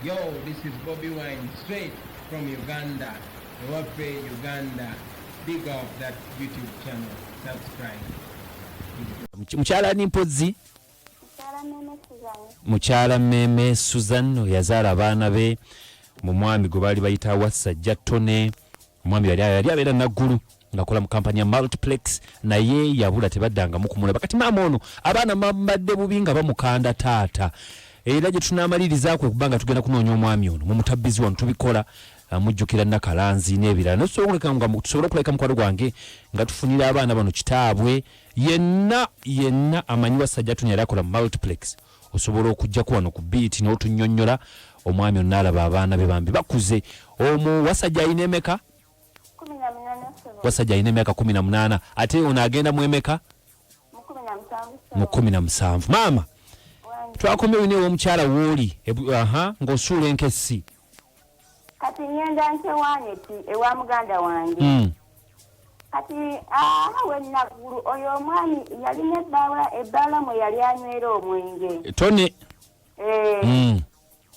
Yo, this is Bobby Wine, straight from Uganda. Waffe Uganda. Big up that YouTube channel. Subscribe. Mukyala ni mpozzi. Mukyala Meme Susan yazaala abaana be mu mwami gwe baali bayita Wasajja Tone. Omwami yali abeera Naggulu ng'akola mu kampani ya Multiplex naye yabula tebaddanga mu kumulaba. Kati maama ono abaana mbadde bubi nga bamukanda taata. Era gye tunaamaliriza kwe kubanga tugenda kunoonya omwami ono mu mutabbizi wano tubikola mujjukira Nakalanzi n'ebirala. Tusobole okuleka mukwano gwange nga tufunira abaana bano kitaabwe yenna amanyi Wasajja Tone yali akola mu Multiplex. Osobola okujja ku wano ku beat n'otunnyonnyola omwami ono n'alaba abaana be bambi bakuze. Omu Wasajja ayina emeka? Wasajja ayina emyaka 18 ate ono agenda mu emeka? Mu 17. Maama twakomyewo ne omukyala wooli ng'osuula enkessi. Kati ngenda nkewaaneti ewa muganda wange. Kati we Naggulu oyo omwami yalina ebbaala mwe yali anywera omwenge. Tone.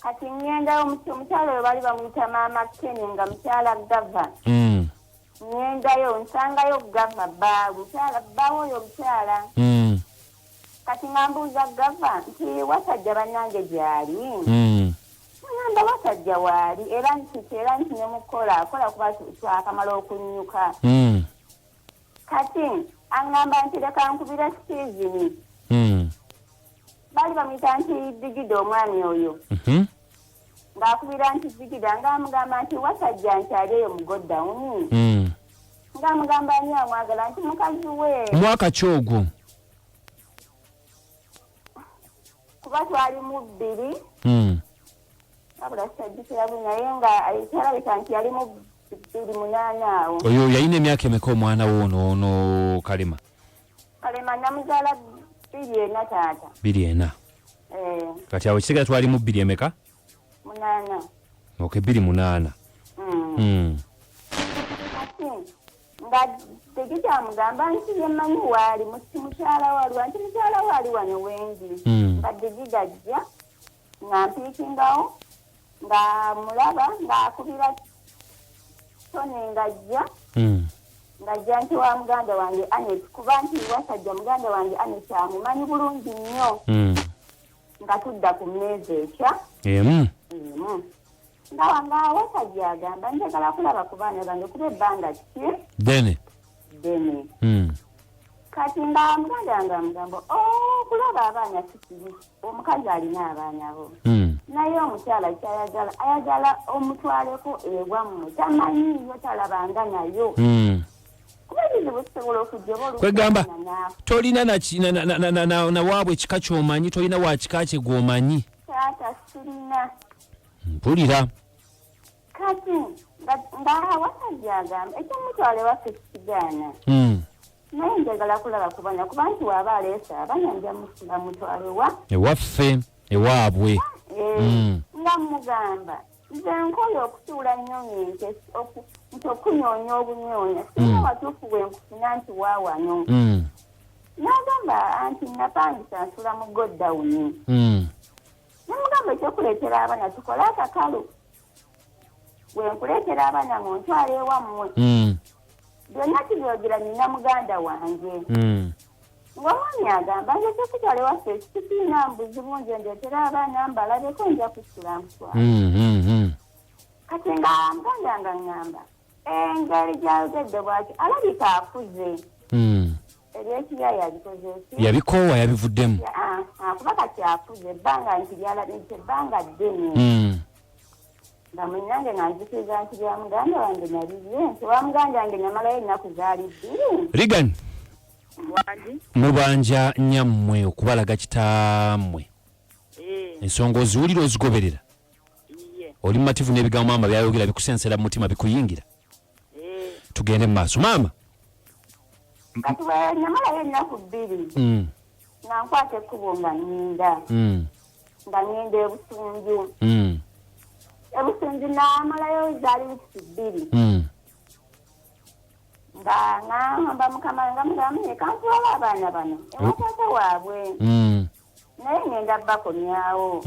Kati ngenda omukyala oyo bali bamuyita maama Kene nga mukyala gava. Ngendayo nsangayo gava mukyala bbaawo oyo omukyala. Kati ngambuuza gava nti Wasajja bannange gyali. Ngamba Wasajja waali era nti nemukola akola kuba twakamala okunnyuka. Kati angamba nti leka nkubira Stephen. Bali bamuyita nti Digida omwami oyo. Ng'akubira nti Digida ng'amugamba nti Wasajja nti alieyo mu godown. Ng'amugamba ani amwagala nti mukazi we. Mwaka ki ogwo? Kuba twali mu 2. Abula sajjukira naye nga kyalabika nti yali mu 28 awo. Oyo yalina emyaka emeka omwana wo ono Kalema? Kalema namuzaala 24 taata. 24. Kati awo kisigala twali mu 2 emeka? 8. Okay, 28. Nga Digida amugamba nti yemanyi waali mukyala waali nti mukyala waali wano wengi. Nga Digida ajja nga mpiikingawo nga mulaba ng'akubira Tone ng'ajja ng'ajja nti wa muganda wange Anet kuba nti Wasajja muganda wange Anet amumanyi bulungi nnyo. Nga tudda ku mmeeza ekya nga Wasajja agamba njagala kulaba ku baana bange kuba ebbanga ki Dene. Kati nga muganda wange amugamba kulaba abaana sikibi omukazi alina abaana bo. Naye omukyala ayagala omutwaleko ewammwe tamanyiyo talabanga nayo. Kuba ebizibu kisobola okujja kwegamba tolina na waabwe ekika ky'omanyi tolina wa kika kye gw'omanyi? Taata sirina. Mpulira. Kati nga Wasajja agamba ekyomutwale waffe kikigaana. Naye njagala kulaba ku baana kuba nti waaba aleesa abaana nja musula mutwale ewaffe ewaabwe. Nga mugamba nze nkola okutuula nnyonyi nti okunyoonya obunyoonya singa watuufu bwe nkufuna nti waawano. N'agamba anti napangisa nsula mu godown. Namugamba ekyokuleetera abaana tukole akakalu. Bwe nkuleetera abaana mu ntwala ewammwe. Byonna kibyogera nina muganda wange. Ng'omwami agamba nze kyokutwala ewaffe sikiina buzibu nze ndeetera abaana mbalabeko nja kusula nswala. Kati nga muganda nga ngamba engeri gy'ayogedde bw'ati alabika akuze. Ebyekiya yabikoze ki? Yabikoowa yabivuddemu. Kuba kati akuze ebbanga nti lyalabika ebbanga ddene. Nga munnange nga nzikiriza nti lya muganda wange naliye nti wa muganda wange namalayo ennaku zaali 2. Regan. Mubanja nyammwe okubalaga kitaammwe. Ensonga oziwulira ozigoberera? Oli mumativu n'ebigambo maama byayogera bikusensera mu mutima bikuyingira? Tugende mu maaso. Maama? Kati namalayo ennaku 2. Nga nkwata ekkubo nga nninda. Nga ngenda ebusunju. Ebusunju n'amalayo zaali wiki 2. Nga ngamba mukama nga mugamba kantwala abaana bano ewataata waabwe. Naye ngenda bakomyawo.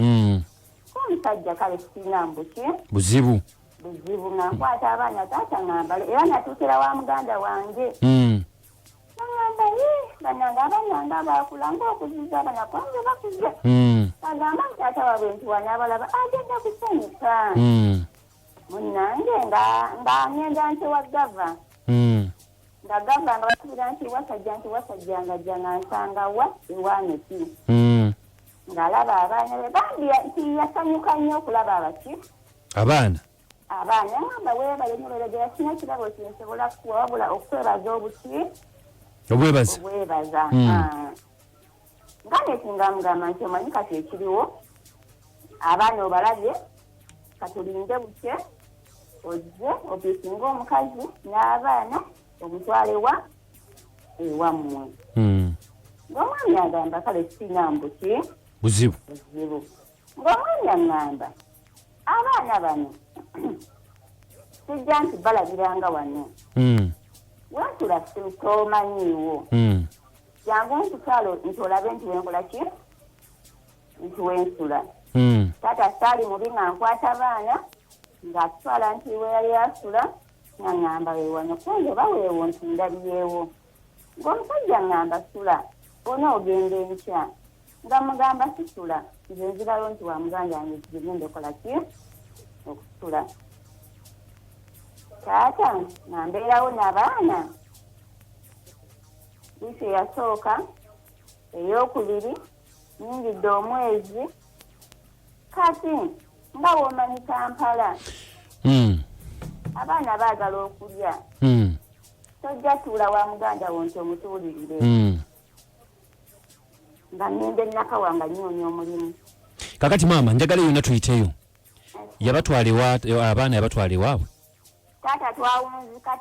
omusajja kale sirina mbuki buzibu nga nkwata abaana taata ngamba era natuukira wa muganda wange ngamba bananga abananga bakula ngaokuziza abana kwange bakuze agamba taata waabwe nti wanaabalaba agenda kusanyuka munnange nga ngenda nti wa gava nga gava nga basubira nti wasajja nga jja nga nsanga wa ewaaneki ng'alaba abaana be bambi nti yasanyuka nnyo okulaba abaki abaana ngamba weebale nnyo beregera sina kirabo kinsobola kukuwa wabula okwebaza obwebaza nga nekinga mugamba nti omanyi kati ekiriwo abaana obalabye katulinde bukye ojje opiisinga omukazi n'abaana omutwalewa ewammwe ng'omwami agamba kale sina mbuki buzibu ng'omwami aŋŋamba abaana bano sijja nti balabiranga wano wensula tomanyiiwo jangu nkusalo nti olabe nti wenkola ki nti wensula taata saali mubi nga nkwata baana ng'atutwala nti weyali asula nga ŋŋamba wewano kunze baweewo nti ndabyewo ng'omusajja ŋŋamba sula ona ogenda enkya nga mugamba sisula nze nzirayo nti wa muganda wange kigenda okola ki okusula taata nga mbeerawo n'abaana wiisi eyasooka ey'okubiri nyingidde omwezi kati nga woomanyi Kampala abaana baagala okulya tojja tuula wa muganda wo nti omutuulirire nga ngenda ennaka nga nyoonya omulimu kakati maama njagala yonna tuyiteyo abaana yabatwala ewaabwe taata twawunzika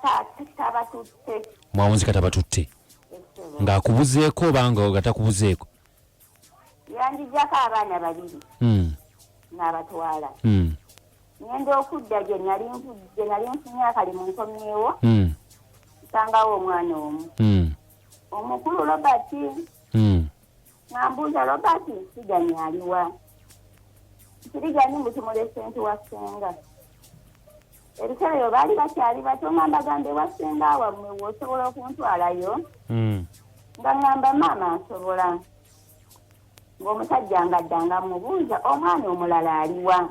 tabatutte mwawunzika tabatutte ng'akubuzeeko obanga gatakubuzeeko yanjijjako abaana babiri n'abatwala ngenda okudda gye nali nfunye akali mu nkomyewo nsangawo omwana omu omukulu Robert nambuuza Robert sigani aliwa kirigani mbutumulese nti wasenga ebiseera ebyo baali bakyali bato ngamba gambe wasenga wammwe wosobola okuntwalayo nga ngamba maama nsobola ng'omusajja ngaddanga mubuuza omwana omulala aliwa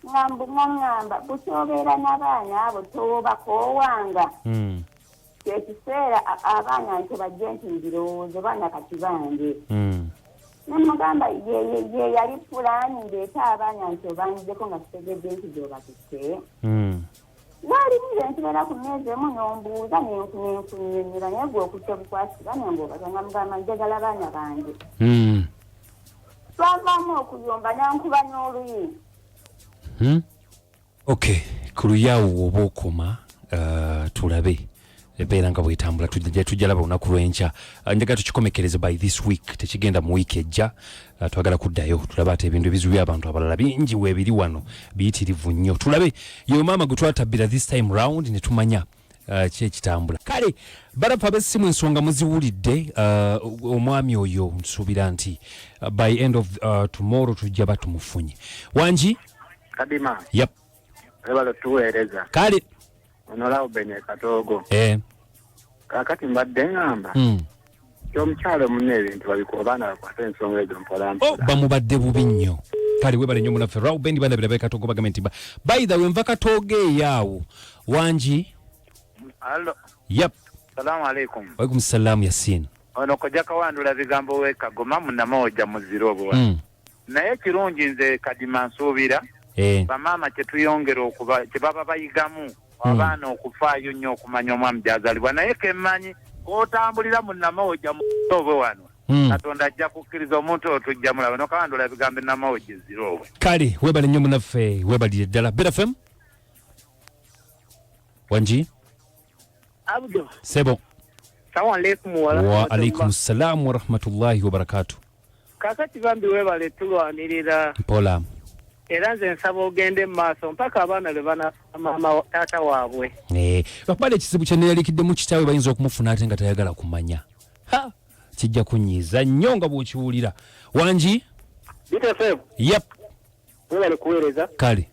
ngamba bukyobeera n'abaana abo tobakoowanga kyekiseera abaana nti bajje nti mbirowoozo baana kati bange nemugamba ye yali pulaani ndeeta abaana nti obanjeko nga kitegedde nti gyobatutte naalimuze nkibeera ku mmeezi emu n'ombuuza nenkunyonnyola naye gwe okutte bukwasiba nembuubaza nga mugamba njagala abaana bange twavaamu okuyomba nankuba n'oluyi okay ku luyaawo oba okoma tulabe ebeera nga bwetambula tujalaba olunaku lw'enkya njagala tukikomekereze by this week tekigenda mu wiiki ejja twagala kuddayo tulabe ate ebintu ebizibya abantu abalala bingi weebiri wano biyitirivu nnyo tulabe yewe maama gwe twatabbira this time round ne tumanya kyekitambula kale barafu ab'essimu ensonga muziwulidde omwami oyo nsuubira nti by end of tomorrow tujja batumufunye wangi kadima yep ebalo tuweereza kale onolawo benye katoogo kakati mbadde ngamba kyomukyalo munne ebintu babikuba baana bakwata ensonga ezo mpolampola bamubadde bubi nnyo kale webale nnyo munaffe Rauben bandabira bekatoogo bagambe nti by the way nva katoogo eyaawo wangi allo yep salamu alaikum waalaikum salamu Yasin ono kojja kawandula bigambo wekagoma munamoja muziro obwa naye kirungi nze kadima nsuubira bamaama kyetuyongera okuba kyebaba bayigamu abaana okufaayo nnyo okumanya omwami gyazalibwa naye kemmanyi otambulira mu namawoja muobwe wano katonda ajja kukkiriza omuntu oyo tujja mulaba nokawandula ebigambo namawoja ezirobwe kale webale nnyo munaffe webalire ddala Beta FM wangi Abdo sebo salamu alaikum wa alaikum salam wa rahmatullahi wa barakatuh kakati bambi webale tulwanirira mpola era nze nsaba ogende mu maaso mpaka abaana lwe bana mama taata waabwe bakubala ekizibu kye neeralikiddemu kitaawe bayinza okumufuna ate nga tayagala kumanya kijja kunyiiza nnyo nga bw'okiwulira wangi Beta FM yep webale kuweereza kale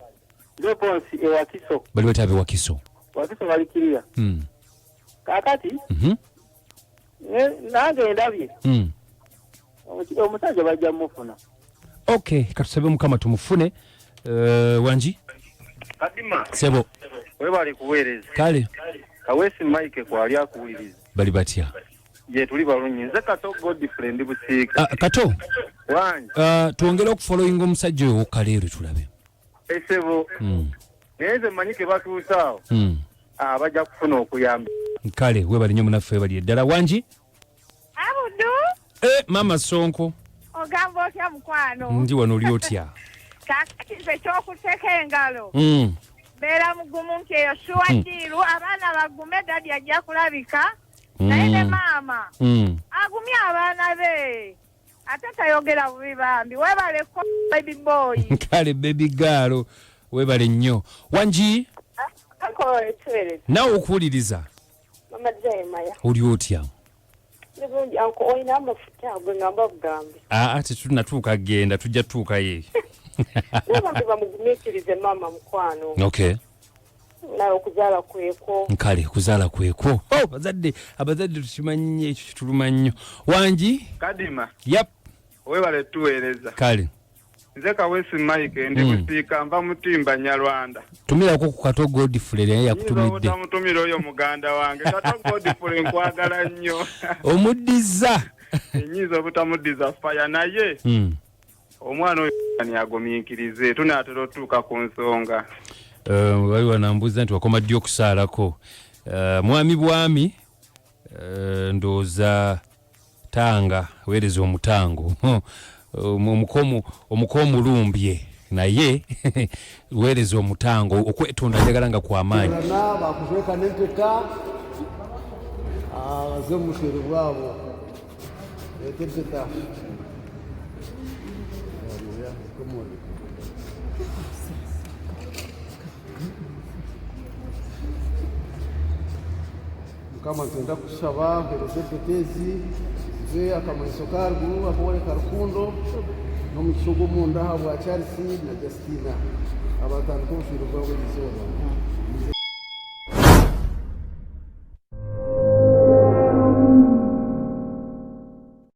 Leponsi ewakiso bali wetabe wakiso balikiriya kakati nange ndabye omusajja bajja mufuna. Okay, katusabe mukama tumufune. Wanji Kadima sebo webale kuweereza kale Kawesi Mike kwali akuwuliriza bali batya ye tuli balungi nze Kato Godfrey ndi Busiika Kato wanji tuongera okufollowing omusajja oyo kaleero tulabe esebo neze manyike batuusaawo bajja kufuna okuyamba kale webali nnyo munaffe bali eddala. Wanji Abudu mama Sonko ogamba otya mukwano ndi wano oli otya kakati nze ky'okuteeka engalo beera mugumu nti eyo suwadiiru abaana bagume dadi ajja kulabika naye ne maama agumye abaana be ate tayogera bubi bambi webaleko baby boy kale baby girl webale nnyo. Wanji nawe okuwuliriza oli otya tetunatuuka genda tujja tutuukayo okay okuzaala kweko kale kuzaala kweko abazadde tukimanye ekyo kituluma nnyo. Wanji Kadima yep webale tuweereza kale nze Kawesi Mike ndi Busiika nva Mutimba Nyalwanda tumirako ku Kato Godfrey naye yakutumidde mutumira oyo muganda wange Kato Godfrey nkwagala nnyo omuddiza enyiza obutamuddiza faya naye omwana oyo yagumiikirize tunaatera otuuka ku nsonga. Wali wanambuuza nti wakoma ddi okusaalako mwami bwami ndooza tanga weereza omutango omulumbye naye weereza omutango okwetonda njagala nga kwamaanyi bakuteeka n'empeta baze mumushere bwabo empeta kama ntenda kusaba hereze petezi ze akamaiso kargu abore karukundo no mukisogo munda habwa Chelsea na Justina abatandika ushuru bwa wezizoba